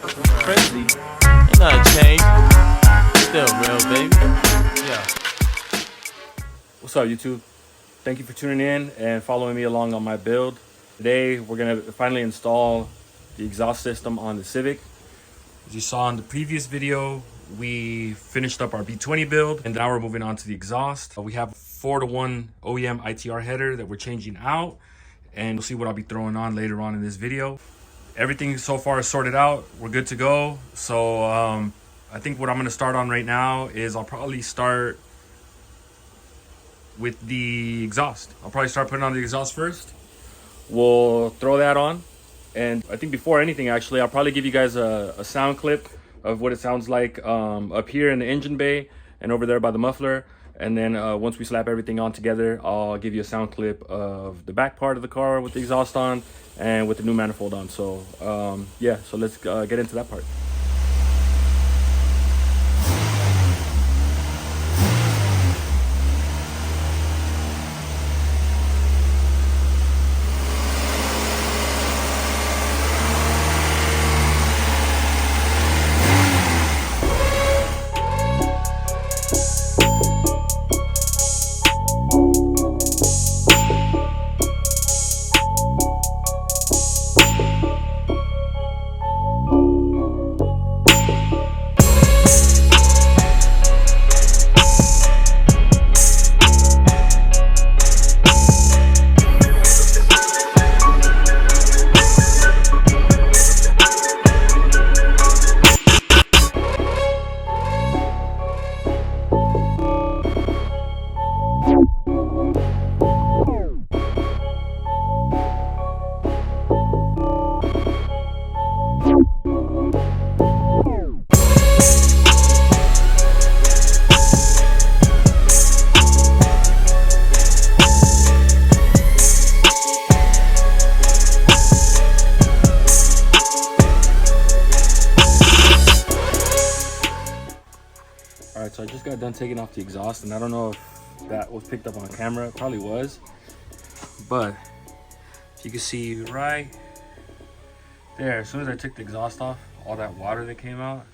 Crazy. Ain't nothing changed. Still real, baby. Yeah. What's up, YouTube? Thank you for tuning in and following me along on my build. Today, we're gonna finally install the exhaust system on the Civic. As you saw in the previous video, we finished up our B20 build, and now we're moving on to the exhaust. We have 4-to-1 OEM ITR header that we're changing out, and we'll see what I'll be throwing on later on in this video. Everything so far is sorted out. We're good to go. So I think what I'm gonna start on right now is I'll probably start with the exhaust. I'll probably start putting on the exhaust first. We'll throw that on. And I think before anything, actually, I'll probably give you guys a sound clip of what it sounds like up here in the engine bay and over there by the muffler. And then once we slap everything on together, I'll give you a sound clip of the back part of the car with the exhaust on and with the new manifold on. So yeah, so let's get into that part. Alright, so I just got done taking off the exhaust, and I don't know if that was picked up on camera. It probably was. But you can see right there, as soon as I took the exhaust off, all that water that came out.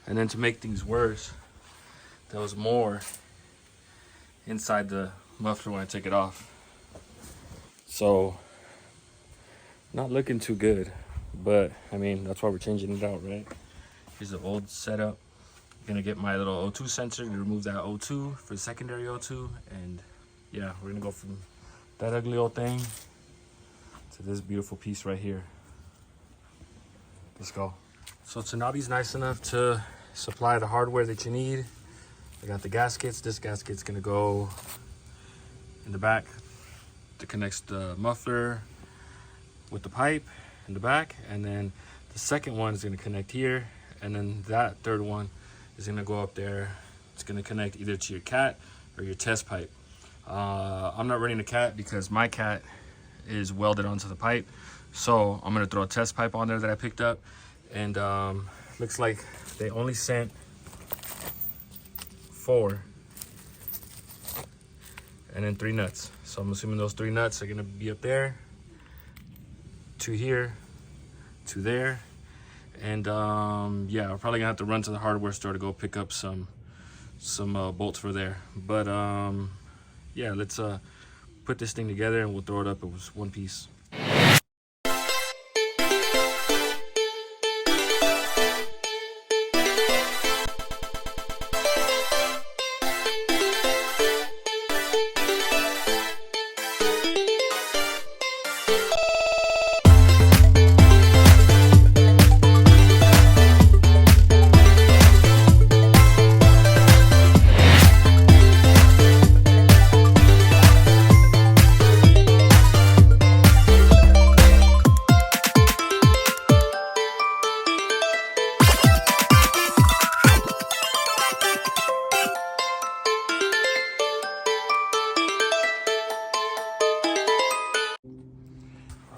And then to make things worse, there was more inside the muffler when I took it off. So, not looking too good. But, I mean, that's why we're changing it out, right? Here's the old setup. Gonna get my little O2 sensor to remove that O2 for the secondary O2, and yeah, we're gonna go from that ugly old thing to this beautiful piece right here. Let's go. So Tanabe's nice enough to supply the hardware that you need. I got the gaskets. This gasket's gonna go in the back to connect the muffler with the pipe in the back, and then the second one is gonna connect here, and then that third one is gonna go up there. It's gonna connect either to your cat or your test pipe. I'm not running a cat because my cat is welded onto the pipe. So I'm gonna throw a test pipe on there that I picked up. And looks like they only sent 4 and then 3 nuts. So I'm assuming those 3 nuts are gonna be up there, 2 here, 2 there. And yeah, we're probably gonna have to run to the hardware store to go pick up some bolts for there. But yeah, let's put this thing together and we'll throw it up as one piece.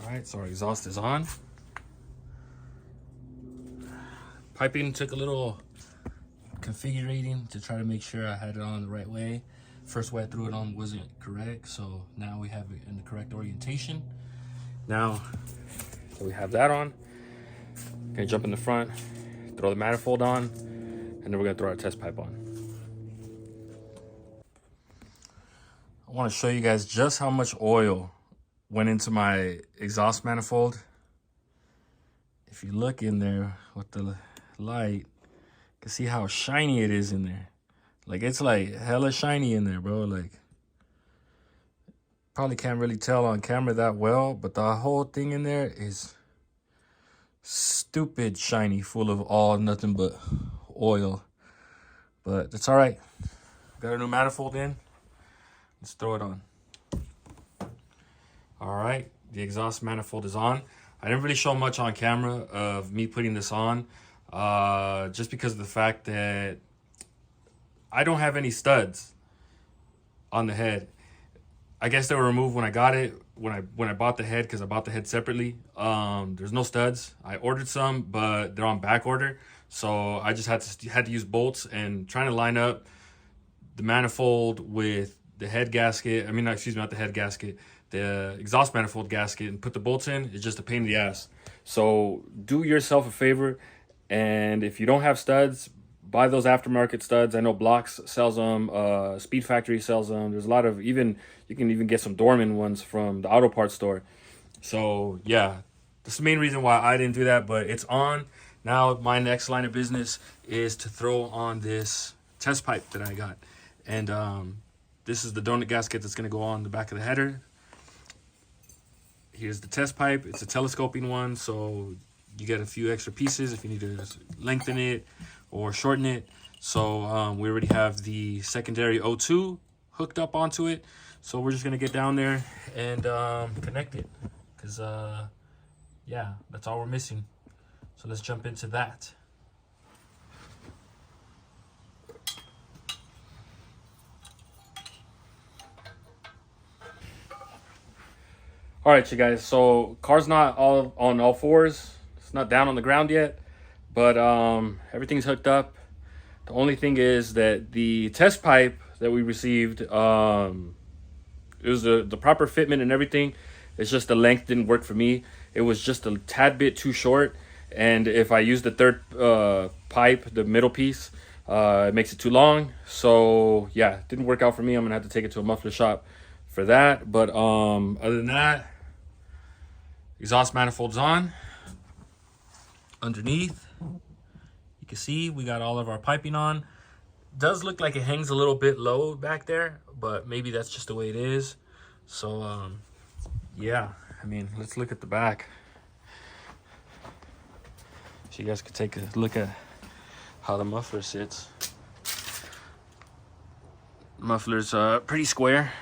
Alright, so our exhaust is on. Piping took a little configuring to try to make sure I had it on the right way. First way I threw it on wasn't correct, so now we have it in the correct orientation. Now that we have that on, Gonna jump in the front, throw the manifold on, and then we're gonna throw our test pipe on. I want to show you guys just how much oil went into my exhaust manifold. If you look in there with the light, you can see how shiny it is in there. Like, it's like hella shiny in there, bro. Like, probably can't really tell on camera that well, but the whole thing in there is stupid shiny, full of all nothing but oil. But it's all right. Got a new manifold in. Let's throw it on. All right, the exhaust manifold is on. I didn't really show much on camera of me putting this on, just because of the fact that I don't have any studs on the head. I guess they were removed when I got it, when I bought the head, because I bought the head separately. There's no studs. I ordered some, but they're on back order, so I just had to use bolts and trying to line up the manifold with the head gasket. I mean, excuse me, not the head gasket, the exhaust manifold gasket, and put the bolts in. It's just a pain in the ass. So do yourself a favor, and if you don't have studs, buy those aftermarket studs. I know Blox sells them, Speed Factory sells them. There's a lot of, you can even get some Dorman ones from the auto parts store. So yeah, that's the main reason why I didn't do that, but it's on. Now my next line of business is to throw on this test pipe that I got. And this is the donut gasket that's gonna go on the back of the header. Here's the test pipe. It's a telescoping one, so you get a few extra pieces if you need to lengthen it or shorten it. So we already have the secondary O2 hooked up onto it. So we're just gonna get down there and connect it, because yeah, that's all we're missing. So let's jump into that. All right, you guys, so car's not all on all fours. It's not down on the ground yet, but everything's hooked up. The only thing is that the test pipe that we received, it was the proper fitment and everything. It's just the length didn't work for me. It was just a tad bit too short, and if I use the third pipe, the middle piece, it makes it too long. So yeah, it didn't work out for me. I'm gonna have to take it to a muffler shop for that. But other than that, exhaust manifold's on. Underneath, you can see we got all of our piping on. Does look like it hangs a little bit low back there, but maybe that's just the way it is. So yeah, I mean, let's look at the back, so you guys could take a look at how the muffler sits. Muffler's pretty square.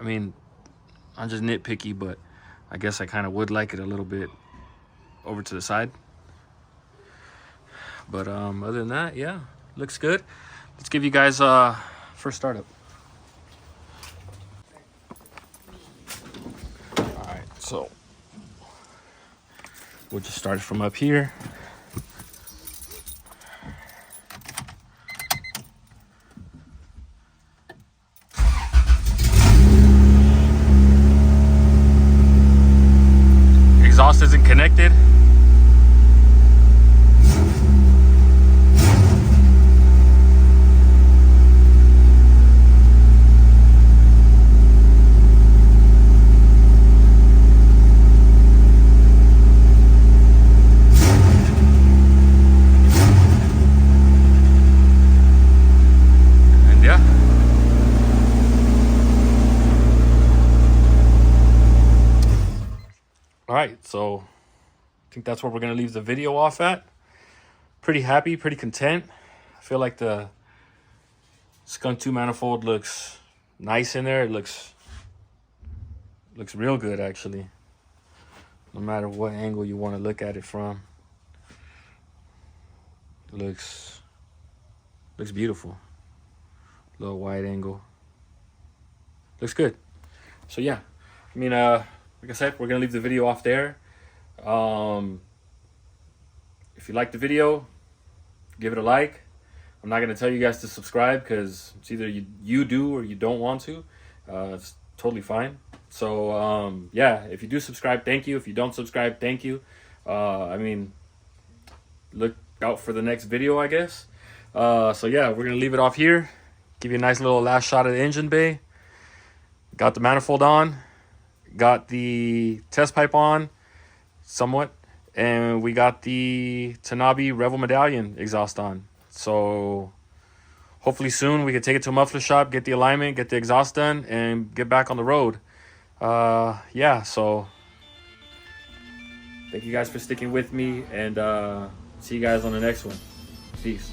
I mean, I'm just nitpicky, but I guess I kind of would like it a little bit over to the side. But other than that, yeah, looks good. Let's give you guys first startup. All right, so we'll just start from up here. Exhaust isn't connected. All right, so I think that's where we're gonna leave the video off at. Pretty happy, pretty content. I feel like the Skunk 2 manifold looks nice in there. It looks real good, actually. No matter what angle you want to look at it from, it looks beautiful. Little wide angle. Looks good. So yeah, I mean, like I said, we're gonna leave the video off there. If you like the video, give it a like. I'm not gonna tell you guys to subscribe, because it's either you do or you don't want to. It's totally fine. So yeah, if you do subscribe, thank you. If you don't subscribe, thank you. I mean, look out for the next video, I guess. So yeah, we're gonna leave it off here. Give you a nice little last shot of the engine bay. Got the manifold on, got the test pipe on somewhat, and we got the Tanabe Revel medallion exhaust on. So hopefully soon we can take it to a muffler shop, get the alignment, get the exhaust done, and get back on the road. Yeah, so thank you guys for sticking with me, and see you guys on the next one. Peace.